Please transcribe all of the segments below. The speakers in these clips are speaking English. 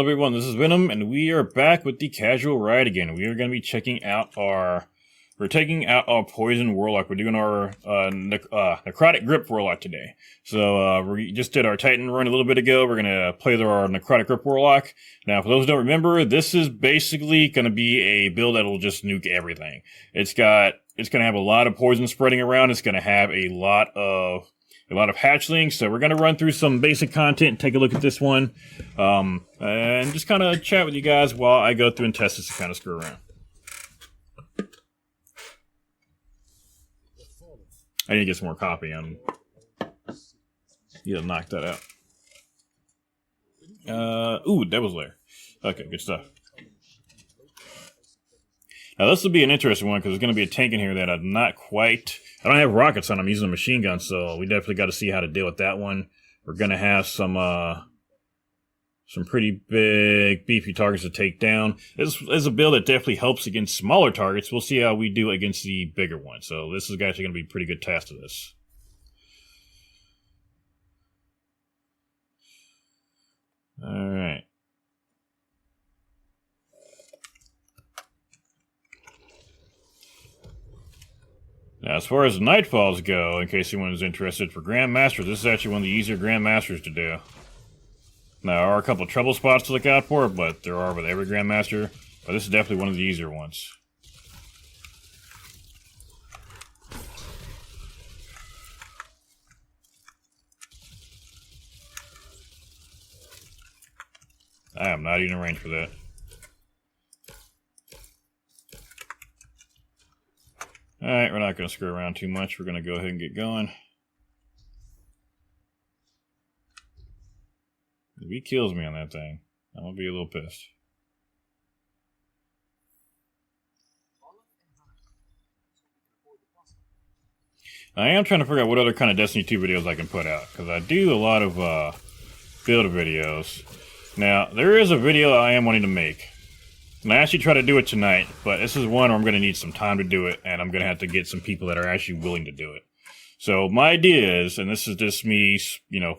Hello everyone, this is Venom, and we are back with the casual ride again. We are going to be checking out we're taking out our Poison Warlock. We're doing our Necrotic Grip Warlock today. So we just did our Titan run a little bit ago. We're going to play through our Necrotic Grip Warlock. Now, for those who don't remember, this is basically going to be a build that will just nuke everything. It's going to have a lot of poison spreading around. It's going to have a lot of hatchlings, so we're going to run through some basic content, take a look at this one, and just kind of chat with you guys while I go through and test this and kind of screw around. I need to get some more coffee. Need to knock that out. Ooh, Devil's Lair. Okay, good stuff. Now this will be an interesting one because there's going to be a tank in here that I'm not quite... I don't have rockets on. I'm using a machine gun, so we definitely got to see how to deal with that one. We're going to have some pretty big, beefy targets to take down. This is a build that definitely helps against smaller targets. We'll see how we do against the bigger ones. So this is actually going to be a pretty good test of this. All right. Now, as far as Nightfalls go, in case anyone is interested, for Grandmasters, this is actually one of the easier Grandmasters to do. Now, there are a couple of trouble spots to look out for, but there are with every Grandmaster. But this is definitely one of the easier ones. I am not even in range for that. Alright, we're not going to screw around too much. We're going to go ahead and get going. If he kills me on that thing, I'm going to be a little pissed. I am trying to figure out what other kind of Destiny 2 videos I can put out, because I do a lot of build videos. Now, there is a video I am wanting to make. And I actually try to do it tonight, but this is one where I'm going to need some time to do it, and I'm going to have to get some people that are actually willing to do it. So my idea is, and this is just me,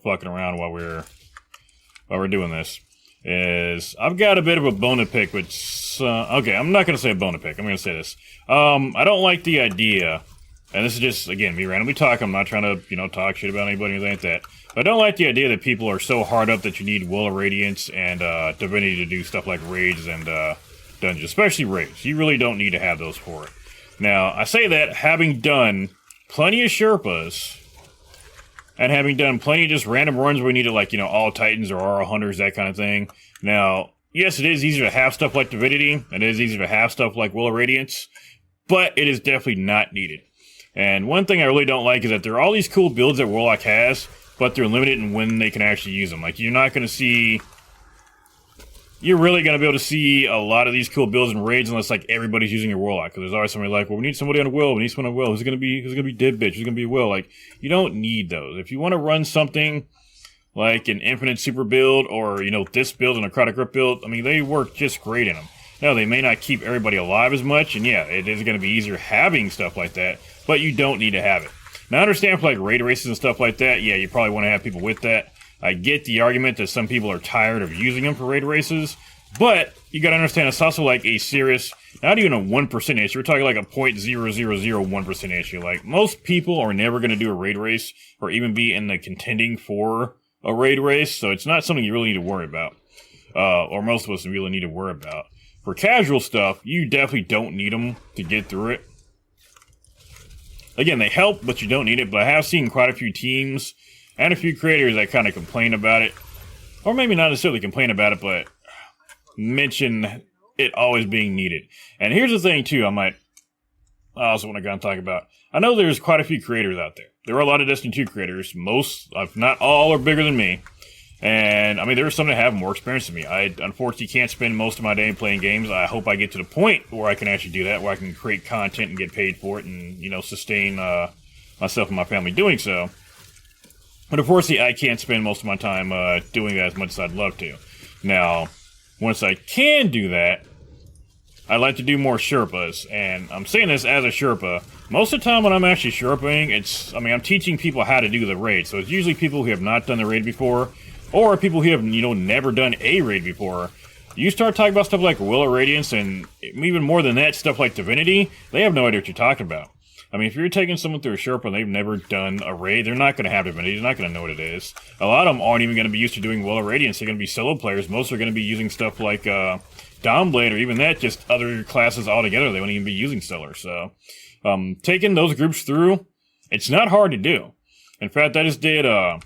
fucking around while we're doing this, is I've got a bit of a bone to pick with okay, I'm not going to say a bone to pick. I'm going to say this. I don't like the idea, and this is just, again, me randomly talking. I'm not trying to, talk shit about anybody or anything like that. But I don't like the idea that people are so hard up that you need Will of Radiance and Divinity to do stuff like raids and dungeons, especially raids. You really don't need to have those for it. Now, I say that having done plenty of Sherpas and having done plenty of just random runs where we needed, like, all Titans or all Hunters, that kind of thing. Now, yes, it is easier to have stuff like Divinity. It is easier to have stuff like Will of Radiance. But it is definitely not needed. And one thing I really don't like is that there are all these cool builds that Warlock has, but they're limited in when they can actually use them. Like, you're not going to see... You're really going to be able to see a lot of these cool builds and raids unless, like, everybody's using your Warlock. Because there's always somebody like, well, we need somebody on a Will, we need someone on a Will. Who's going to be Dead Bitch? Who's going to be a Will? Like, you don't need those. If you want to run something like an Infinite Super build or, this build and a Necrotic Grip build, I mean, they work just great in them. Now, they may not keep everybody alive as much, and yeah, it is going to be easier having stuff like that, but you don't need to have it. Now, I understand for, like, raid races and stuff like that, yeah, you probably want to have people with that. I get the argument that some people are tired of using them for raid races, but you gotta understand it's also like a serious, not even a 1% issue, we're talking like a 0.0001% issue. Like, most people are never gonna do a raid race or even be in the contending for a raid race, so it's not something you really need to worry about. Or most of us really need to worry about. For casual stuff, you definitely don't need them to get through it. Again, they help, but you don't need it, but I have seen quite a few teams and a few creators that kind of complain about it. Or maybe not necessarily complain about it, but mention it always being needed. And here's the thing, too, I also want to go and talk about. I know there's quite a few creators out there. There are a lot of Destiny 2 creators. Most, if not all, are bigger than me. And, I mean, there are some that have more experience than me. I, unfortunately, can't spend most of my day playing games. I hope I get to the point where I can actually do that, where I can create content and get paid for it and, sustain myself and my family doing so. But, unfortunately, I can't spend most of my time doing that as much as I'd love to. Now, once I can do that, I'd like to do more Sherpas. And I'm saying this as a Sherpa. Most of the time when I'm actually Sherpaing, I'm teaching people how to do the raid. So it's usually people who have not done the raid before. or people who have, you know, never done a raid before. You start talking about stuff like Will of Radiance, and even more than that, stuff like Divinity, they have no idea what you're talking about. I mean, if you're taking someone through a Sherpa and they've never done a raid, they're not going to have Divinity, they're not going to know what it is. A lot of them aren't even going to be used to doing Will of Radiance, they're going to be solo players. Most are going to be using stuff like Downblade, or even that, just other classes altogether. They won't even be using Stellar. So, taking those groups through, it's not hard to do. In fact, I just did, I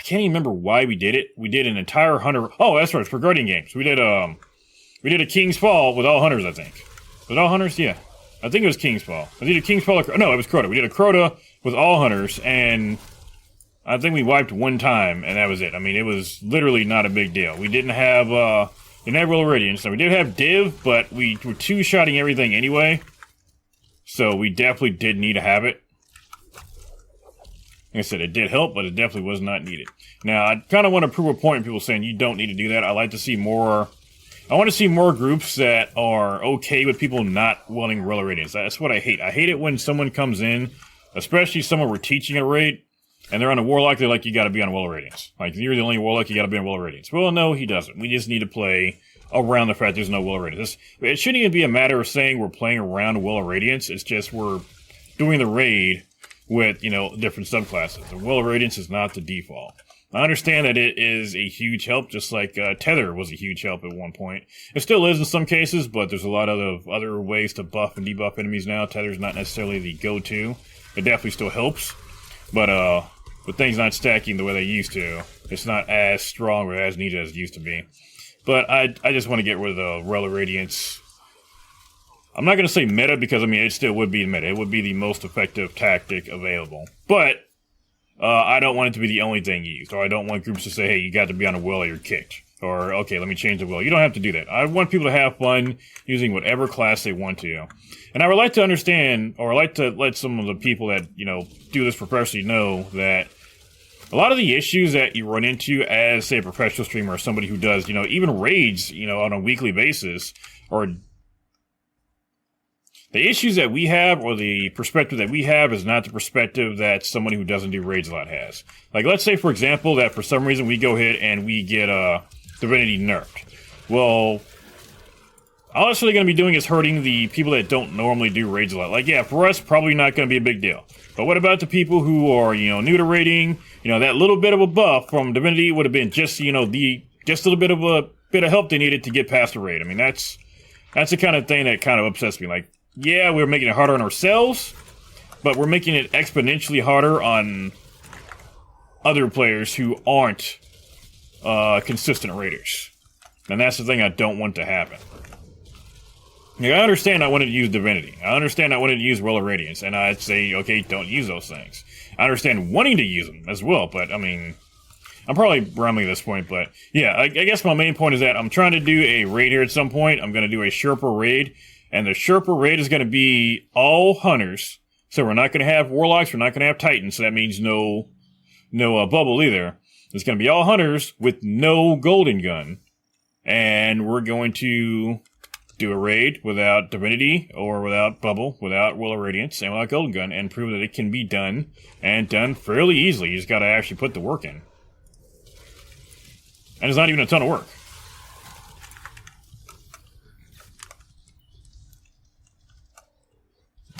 can't even remember why we did it. We did an entire Hunter, oh, that's right, for Guardian games. We did a King's Fall with all Hunters, I think. With all Hunters? Yeah. I think it was King's Fall. I did a King's Fall, no, it was Crota. We did a Crota with all Hunters, and I think we wiped one time, and that was it. I mean, it was literally not a big deal. We didn't have, Will of Radiance. So we did have Div, but we were two-shotting everything anyway. So we definitely did need to have it. Like I said, it did help, but it definitely was not needed. Now, I kind of want to prove a point in people saying you don't need to do that. I like to see more... I want to see more groups that are okay with people not wanting Will of Radiance. That's what I hate. I hate it when someone comes in, especially someone we're teaching a raid, and they're on a Warlock, they're like, you gotta be on Will of Radiance. Like, you're the only Warlock, you gotta be on Will of Radiance. Well, no, he doesn't. We just need to play around the fact there's no Will of Radiance. It shouldn't even be a matter of saying we're playing around Will of Radiance. It's just we're doing the raid with, you know, different subclasses. The Will of Radiance is not the default. I understand that it is a huge help, just like Tether was a huge help at one point. It still is in some cases, but there's a lot of other ways to buff and debuff enemies now. Tether's not necessarily the go-to. It definitely still helps, but with things not stacking the way they used to, it's not as strong or as needed as it used to be. But I just want to get rid of the Will of Radiance. I'm not going to say meta, because, I mean, it still would be meta. It would be the most effective tactic available. But I don't want it to be the only thing used, or I don't want groups to say, hey, you got to be on a Will or you're kicked. Or, okay, let me change the Will. You don't have to do that. I want people to have fun using whatever class they want to. And I would like to understand, or I'd like to let some of the people that, you know, do this professionally know that a lot of the issues that you run into as, say, a professional streamer or somebody who does, you know, even raids, you know, on a weekly basis, or the issues that we have, or the perspective that we have, is not the perspective that someone who doesn't do raids a lot has. Like, let's say, for example, that for some reason we go ahead and we get Divinity nerfed. Well, all it's really going to be doing is hurting the people that don't normally do raids a lot. Like, yeah, for us, probably not going to be a big deal. But what about the people who are, you know, new to raiding? You know, that little bit of a buff from Divinity would have been just, you know, just a little bit of help they needed to get past the raid. I mean, that's the kind of thing that kind of upsets me. Like, yeah, we're making it harder on ourselves, but we're making it exponentially harder on other players who aren't consistent raiders. And that's the thing I don't want to happen. Yeah, I understand I wanted to use Divinity. I understand I wanted to use Will of Radiance, and I'd say, okay, don't use those things. I understand wanting to use them as well, but, I mean, I'm probably rambling at this point, but, yeah, I guess my main point is that I'm trying to do a raid here at some point. I'm going to do a Sherpa raid. And the Sherpa raid is going to be all Hunters. So we're not going to have Warlocks, we're not going to have Titans, so that means no Bubble either. It's going to be all Hunters with no Golden Gun. And we're going to do a raid without Divinity, or without Bubble, without Will of Radiance, and without Golden Gun, and prove that it can be done, and done fairly easily. You just got to actually put the work in. And it's not even a ton of work.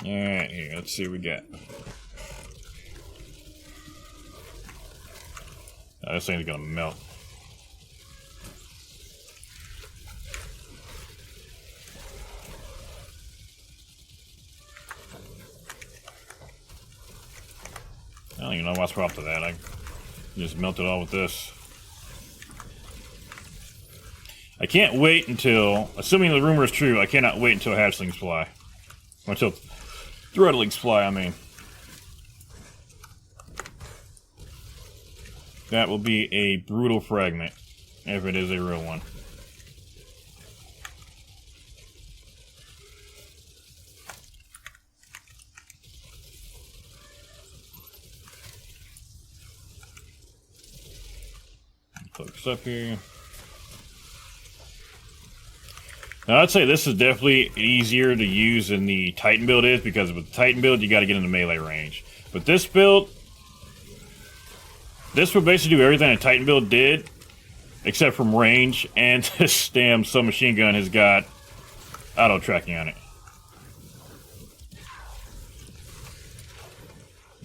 Alright, here, let's see what we got. This thing's gonna melt. I don't even know what's up to that. I just melted all with this. I can't wait until, assuming the rumor is true, I cannot wait until hatchlings fly. Until threadlings fly, I mean. That will be a brutal fragment, if it is a real one. Focus up here. Now, I'd say this is definitely easier to use than the Titan build is, because with the Titan build, you got to get into melee range. But this build, this would basically do everything a Titan build did, except from range, and this damn submachine gun has got auto tracking on it.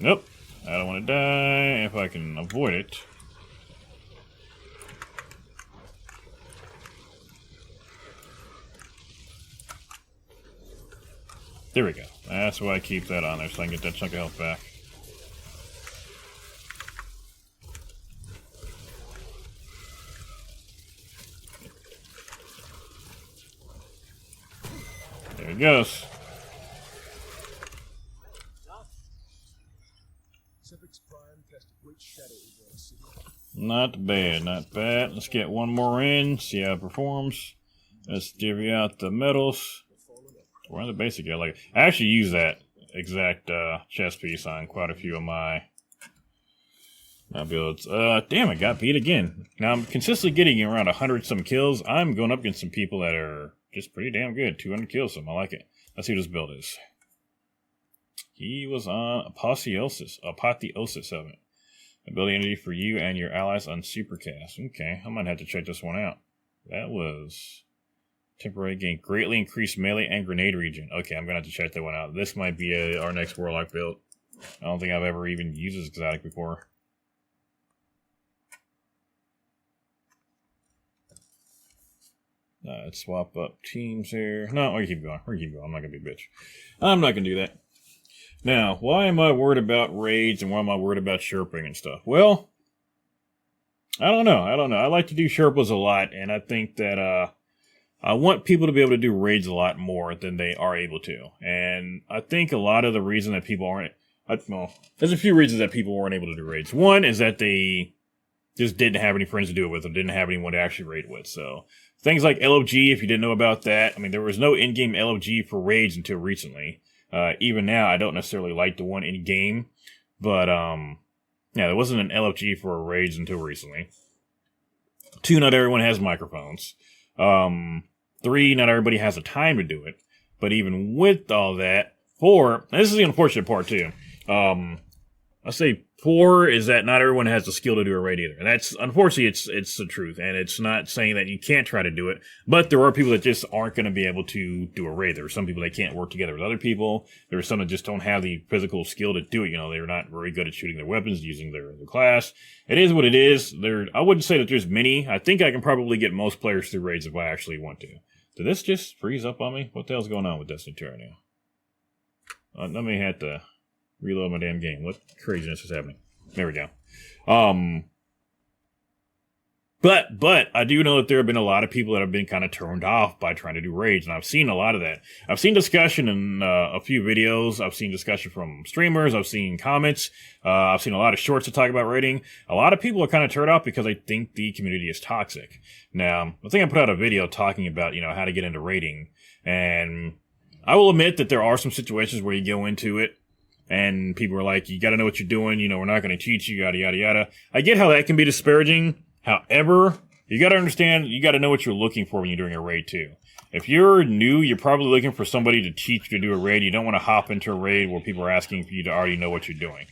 Nope, I don't want to die if I can avoid it. There we go. That's why I keep that on there, so I can get that chunk of health back. There it goes. Not bad, not bad. Let's get one more in, see how it performs. Let's divvy out the medals. We're on the basic guy. Like, I actually use that exact chest piece on quite a few of my builds. Damn, I got beat again. Now, I'm consistently getting around 100-some kills. I'm going up against some people that are just pretty damn good. 200 kills, some. I like it. Let's see what this build is. He was on Apotheosis of it. Ability entity for you and your allies on Supercast. Okay, I might have to check this one out. That was temporary gain. Greatly increased melee and grenade region. Okay, I'm going to have to check that one out. This might be our next Warlock build. I don't think I've ever even used this exotic before. Let's swap up teams here. No, we're keep going. I'm not going to be a bitch. I'm not going to do that. Now, why am I worried about raids and why am I worried about Sherping and stuff? Well, I don't know. I like to do Sherpas a lot, and I think that I want people to be able to do raids a lot more than they are able to. And I think a lot of the reason that people aren't... well, there's a few reasons that people weren't able to do raids. One is that they just didn't have any friends to do it with or didn't have anyone to actually raid with. So things like LFG, if you didn't know about that, I mean, there was no in-game LFG for raids until recently. Even now, I don't necessarily like the one in-game, but, yeah, there wasn't an LFG for raids until recently. 2, not everyone has microphones. 3, not everybody has the time to do it. But even with all that, 4, and this is the unfortunate part too, I say 4 is that not everyone has the skill to do a raid either. And that's, unfortunately, it's the truth. And it's not saying that you can't try to do it, but there are people that just aren't going to be able to do a raid. There are some people that can't work together with other people. There are some that just don't have the physical skill to do it. You know, they're not very good at shooting their weapons, using their class. It is what it is. I wouldn't say that there's many. I think I can probably get most players through raids if I actually want to. Did this just freeze up on me? What the hell's going on with Destiny 2 right now? Let me have to reload my damn game. What craziness is happening? There we go. But I do know that there have been a lot of people that have been kind of turned off by trying to do raids, and I've seen a lot of that. I've seen discussion in a few videos. I've seen discussion from streamers. I've seen comments. I've seen a lot of shorts that talk about raiding. A lot of people are kind of turned off because they think the community is toxic. Now, I think I put out a video talking about, you know, how to get into raiding, and I will admit that there are some situations where you go into it and people are like, you got to know what you're doing. You know, we're not going to teach you, yada, yada, yada. I get how that can be disparaging. However, you got to understand, you got to know what you're looking for when you're doing a raid too. If you're new, you're probably looking for somebody to teach you to do a raid. You don't want to hop into a raid where people are asking for you to already know what you're doing.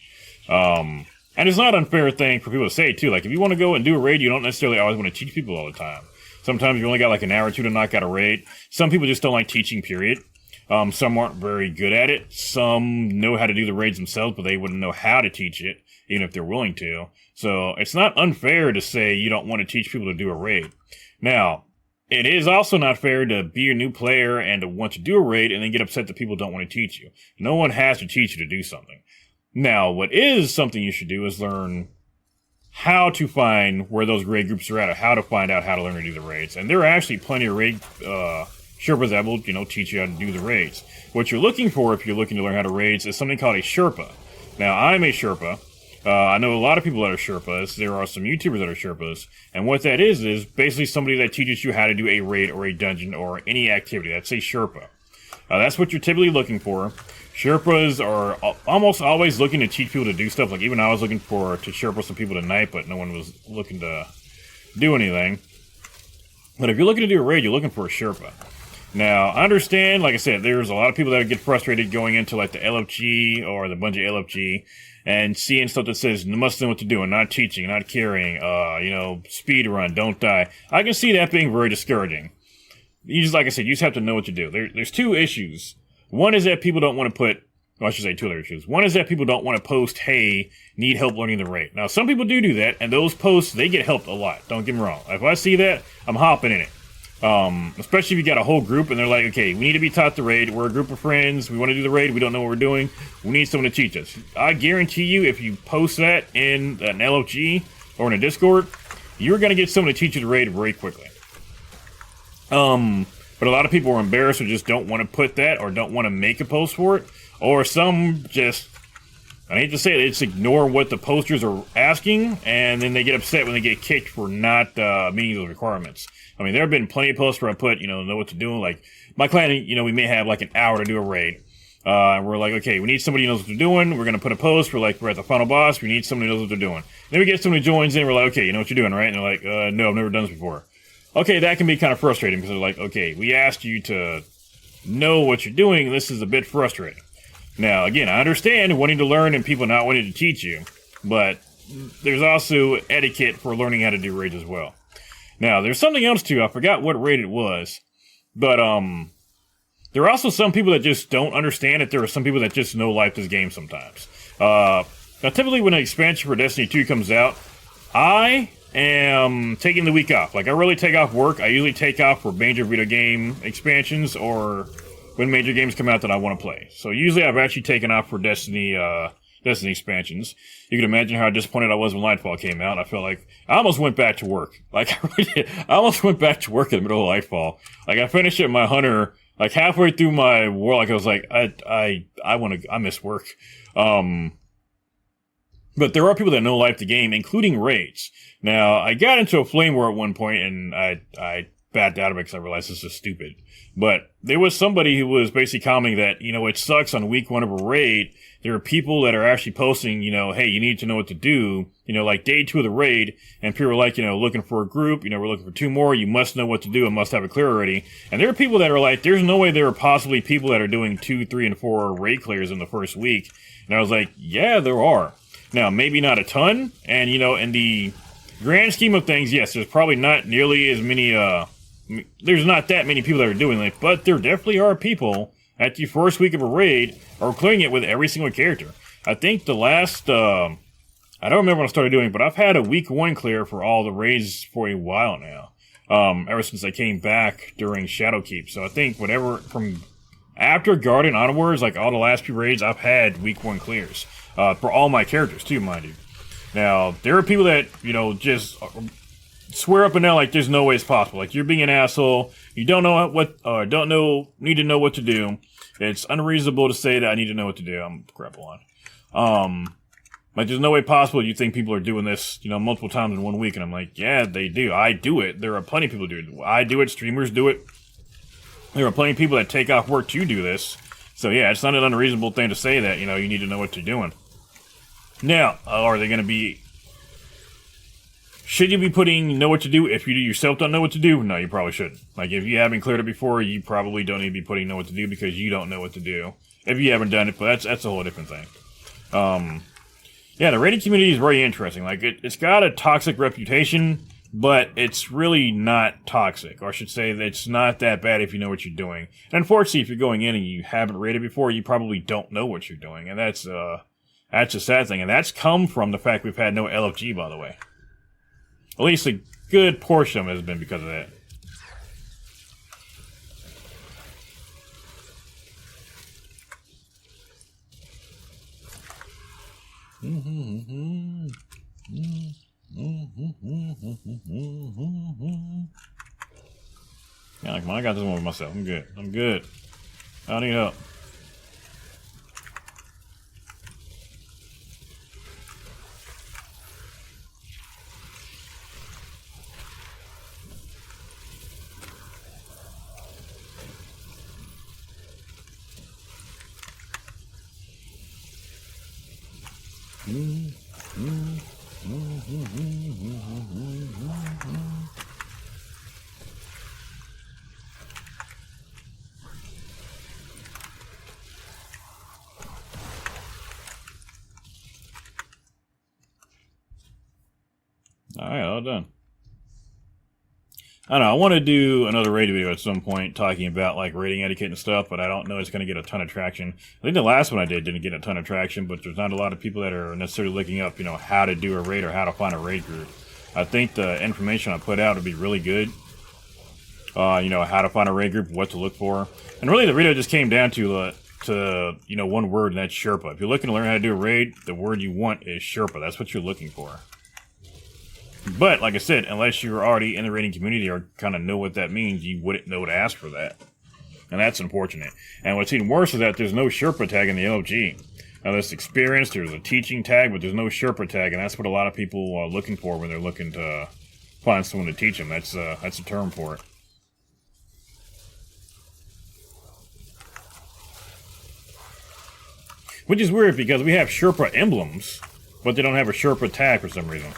And it's not an unfair thing for people to say too. Like, if you want to go and do a raid, you don't necessarily always want to teach people all the time. Sometimes you only got like an hour or two to knock out a raid. Some people just don't like teaching, period. Some aren't very good at it. Some know how to do the raids themselves, but they wouldn't know how to teach it, even if they're willing to. So it's not unfair to say you don't want to teach people to do a raid. Now, it is also not fair to be a new player and to want to do a raid and then get upset that people don't want to teach you. No one has to teach you to do something. Now, what is something you should do is learn how to find where those raid groups are at, or how to find out how to learn to do the raids. And there are actually plenty of raid Sherpas that will, teach you how to do the raids. What you're looking for if you're looking to learn how to raids is something called a Sherpa. Now, I'm a Sherpa. I know a lot of people that are Sherpas. There are some YouTubers that are Sherpas. And what that is basically somebody that teaches you how to do a raid or a dungeon or any activity. That's a Sherpa. That's what you're typically looking for. Sherpas are almost always looking to teach people to do stuff. Like, even I was looking to Sherpa some people tonight, but no one was looking to do anything. But if you're looking to do a raid, you're looking for a Sherpa. Now, I understand, like I said, there's a lot of people that get frustrated going into like the LFG or the bunch of LFG and seeing stuff that says you must know what to do and not teaching, not carrying, speed run, don't die. I can see that being very discouraging. You just, like I said, you just have to know what to do. There's two issues. One is that people don't want to put, well, I should say two other issues. One is that people don't want to post, hey, need help learning the raid. Now, some people do that, and those posts, they get helped a lot. Don't get me wrong. If I see that, I'm hopping in it. Especially if you got a whole group and they're like, okay, we need to be taught the raid. We're a group of friends. We want to do the raid. We don't know what we're doing. We need someone to teach us. I guarantee you, if you post that in an LFG or in a Discord, you're going to get someone to teach you the raid very quickly. But a lot of people are embarrassed or just don't want to put that or don't want to make a post for it. Or some just, I hate to say it, they just ignore what the posters are asking, and then they get upset when they get kicked for not meeting those requirements. I mean, there have been plenty of posts where I put, know what to do. Like, my clan, we may have like an hour to do a raid. And we're like, okay, we need somebody who knows what they're doing. We're going to put a post. We're like, we're at the final boss. We need somebody who knows what they're doing. Then we get somebody who joins in. We're like, okay, you know what you're doing, right? And they're like, no, I've never done this before. Okay, that can be kind of frustrating because they're like, okay, we asked you to know what you're doing. This is a bit frustrating. Now, again, I understand wanting to learn and people not wanting to teach you, but there's also etiquette for learning how to do raids as well. Now, there's something else too. I forgot what raid it was, but there are also some people that just don't understand that there are some people that just no-life this game sometimes. Now, typically when an expansion for Destiny 2 comes out, I am taking the week off. Like, I really take off work. I usually take off for major video game expansions or when major games come out that I want to play. So usually I've actually taken off for Destiny expansions. You can imagine how disappointed I was when Lightfall came out. I felt like I almost went back to work. Like, I really did. I almost went back to work in the middle of Lightfall. Like, I finished it my Hunter, like halfway through my Warlock, I was like, I miss work. But there are people that no life the game, including raids. Now, I got into a flame war at one point, and I backed out of it because I realized this is stupid. But there was somebody who was basically commenting that, it sucks on week one of a raid. There are people that are actually posting, hey, you need to know what to do, like day 2 of the raid, and people are like, looking for a group, we're looking for 2 more, you must know what to do and must have it clear already. And there are people that are like, there's no way there are possibly people that are doing 2, 3, and 4 raid clears in the first week. And I was like, yeah, there are. Now, maybe not a ton, and, in the grand scheme of things, yes, there's probably not nearly as many, there's not that many people that are doing it, but there definitely are people at the first week of a raid are clearing it with every single character. I think the last, I don't remember when I started doing it, but I've had a week 1 clear for all the raids for a while now. Ever since I came back during Shadowkeep. So I think whatever, from after Guardian onwards, like all the last few raids, I've had week 1 clears. For all my characters too, mind you. Now, there are people that, just swear up and down like there's no way it's possible. Like, you're being an asshole. You don't know need to know what to do. It's unreasonable to say that I need to know what to do. I'm crap on. Like, there's no way possible you think people are doing this, multiple times in 1 week. And I'm like, yeah, they do. I do it. There are plenty of people who do it. I do it. Streamers do it. There are plenty of people that take off work to do this. So, yeah, it's not an unreasonable thing to say that, you need to know what you're doing. Now, are they going to be... Should you be putting know what to do if you yourself don't know what to do? No, you probably shouldn't. Like, if you haven't cleared it before, you probably don't need to be putting know what to do because you don't know what to do. If you haven't done it, but that's a whole different thing. Yeah, the raiding community is very interesting. Like, it's got a toxic reputation, but it's really not toxic. Or I should say that it's not that bad if you know what you're doing. And unfortunately, if you're going in and you haven't raided before, you probably don't know what you're doing. And that's a sad thing. And that's come from the fact we've had no LFG, by the way. At least a good portion of it has been because of that. Yeah, come on, I got this one with myself. I'm good. I don't need help. Alright, all done. I don't know, I want to do another raid video at some point talking about like raiding etiquette and stuff, but I don't know it's going to get a ton of traction. I think the last one I did didn't get a ton of traction, but there's not a lot of people that are necessarily looking up, how to do a raid or how to find a raid group. I think the information I put out would be really good. How to find a raid group, what to look for. And really the video just came down to one word, and that's Sherpa. If you're looking to learn how to do a raid, the word you want is Sherpa. That's what you're looking for. But, like I said, unless you're already in the raiding community or kind of know what that means, you wouldn't know to ask for that. And that's unfortunate. And what's even worse is that there's no Sherpa tag in the LFG. Now, there's experience, there's a teaching tag, but there's no Sherpa tag, and that's what a lot of people are looking for when they're looking to find someone to teach them. That's a term for it. Which is weird, because we have Sherpa emblems, but they don't have a Sherpa tag for some reason.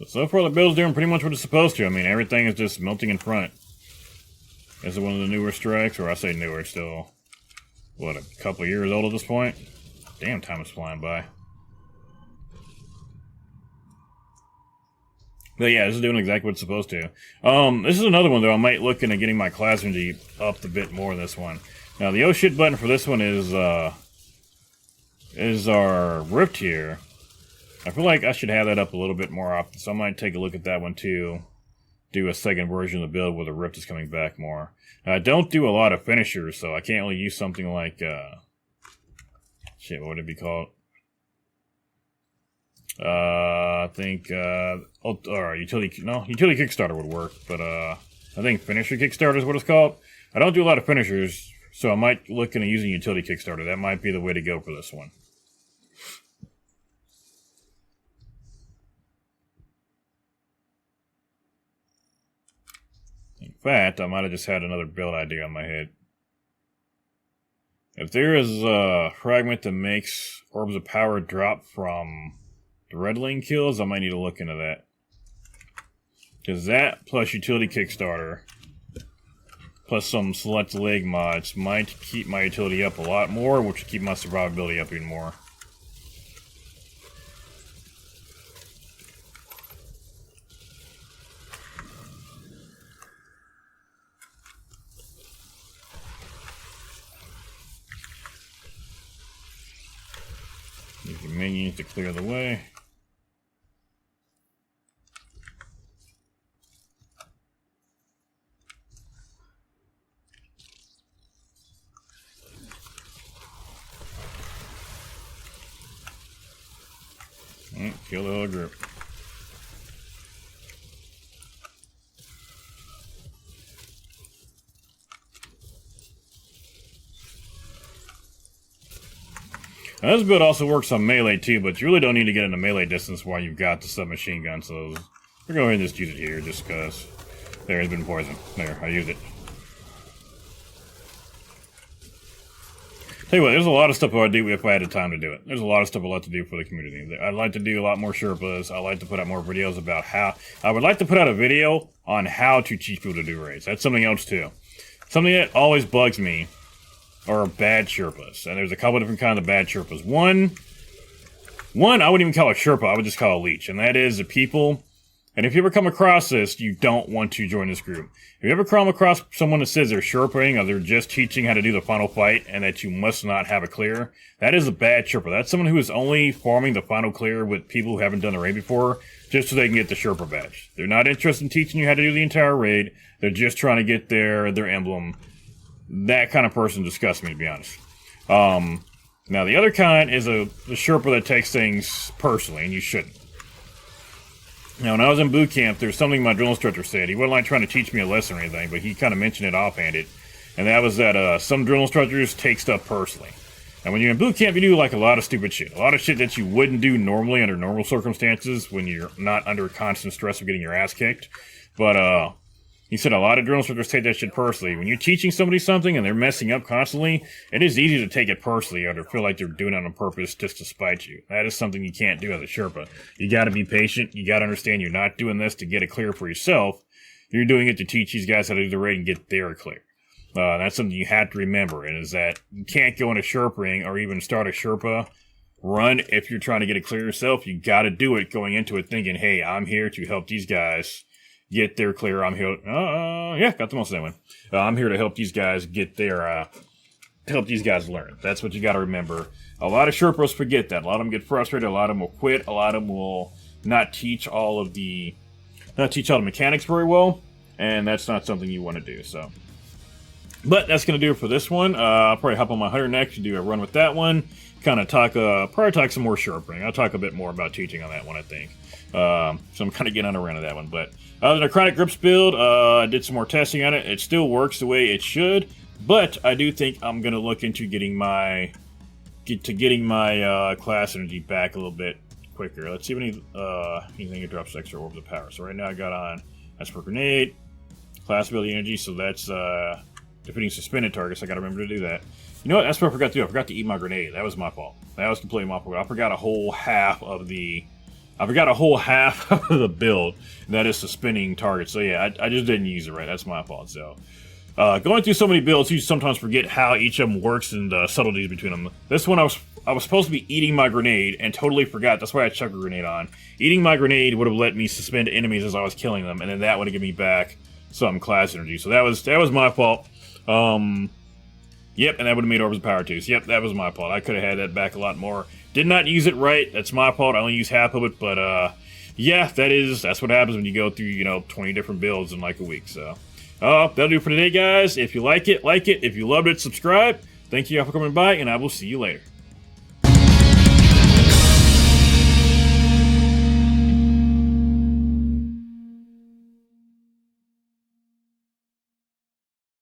So far, the build's doing pretty much what it's supposed to. I mean, everything is just melting in front. Is it one of the newer strikes? Or I say newer, it's still, what, a couple years old at this point? Damn, time is flying by. But yeah, this is doing exactly what it's supposed to. This is another one, though. I might look into getting my class energy up a bit more in this one. Now, the oh shit button for this one is our rift here. I feel like I should have that up a little bit more often, so I might take a look at that one too. Do a second version of the build where the rift is coming back more. Now, I don't do a lot of finishers, so I can't really use something like, shit, what would it be called? I think, utility Kickstarter would work, but, I think finisher Kickstarter is what it's called. I don't do a lot of finishers, so I might look into using utility Kickstarter. That might be the way to go for this one. In fact, I might have just had another build idea on my head. If there is a fragment that makes orbs of power drop from the red lane kills, I might need to look into that. Because that plus utility Kickstarter plus some select leg mods might keep my utility up a lot more, which would keep my survivability up even more. Use your minions to clear the way. Kill the whole group. Now, this build also works on melee too, but you really don't need to get into melee distance while you've got the submachine gun, so we're going to go ahead and just use it here, just because there has been poison. There, I used it. Tell you what, there's a lot of stuff I'd do if I had the time to do it. There's a lot of stuff I'd like to do for the community. I'd like to do a lot more Sherpas. I'd like to put out more videos about how... I would like to put out a video on how to teach people to do raids. That's something else too. Something that always bugs me are bad Sherpas. And there's a couple of different kinds of bad Sherpas. One, I wouldn't even call it Sherpa, I would just call it leech. And that is the people... And if you ever come across this, you don't want to join this group. If you ever come across someone that says they're Sherpaing or they're just teaching how to do the final fight and that you must not have a clear, that is a bad Sherpa. That's someone who is only farming the final clear with people who haven't done the raid before just so they can get the Sherpa badge. They're not interested in teaching you how to do the entire raid. They're just trying to get their emblem. That kind of person disgusts me, to be honest. Now, the other kind is the Sherpa that takes things personally, and you shouldn't. Now, when I was in boot camp, there's something my drill instructor said. He wasn't like trying to teach me a lesson or anything, but he kind of mentioned it offhanded. And that was that some drill instructors take stuff personally. And when you're in boot camp, you do like a lot of stupid shit. A lot of shit that you wouldn't do normally under normal circumstances when you're not under constant stress of getting your ass kicked. But he said a lot of drill instructors take that shit personally. When you're teaching somebody something and they're messing up constantly, it is easy to take it personally or to feel like they're doing it on purpose just to spite you. That is something you can't do as a Sherpa. You gotta be patient. You gotta understand you're not doing this to get it clear for yourself. You're doing it to teach these guys how to do the raid and get their clear. That's something you have to remember, and is that you can't go in a Sherpa ring or even start a Sherpa run if you're trying to get it clear yourself. You got to do it going into it thinking, hey, I'm here to help these guys get their clear. I'm here. Yeah, got the most of that one. I'm here to help these guys get their, help these guys learn. That's what you got to remember. A lot of Sherpas forget that. A lot of them get frustrated. A lot of them will quit. A lot of them will not teach all the mechanics very well, and that's not something you want to do. So, but that's gonna do it for this one. I'll probably hop on my hunter next and do a run with that one. Kind of talk, probably talk some more Sherping. I'll talk a bit more about teaching on that one, I think. So I'm kind of getting on a run of that one. But other than a Chronic Grips build, I did some more testing on it. It still works the way it should, but I do think I'm gonna look into getting my class energy back a little bit quicker. Let's see if anything that drops extra orbs of power. So right now I got on Esper Grenade, class ability energy, so that's defeating suspended targets. I gotta remember to do that. You know what? That's what I forgot to do. I forgot to eat my grenade. That was my fault. That was completely my fault. I forgot a whole half of the build. That is suspending targets. So yeah, I just didn't use it right. That's my fault. So going through so many builds, you sometimes forget how each of them works and the subtleties between them. This one I was supposed to be eating my grenade and totally forgot. That's why I chucked a grenade on. Eating my grenade would have let me suspend enemies as I was killing them, and then that would have given me back some class energy. So that was my fault. Yep, and that would have made orbs of power too. So yep, that was my fault. I could have had that back a lot more. Did not use it right. That's my fault. I only used half of it, but yeah, that's what happens when you go through 20 different builds in like a week. So that'll do for today, guys. If you like it, like it. If you loved it, subscribe. Thank you all for coming by, and I will see you later.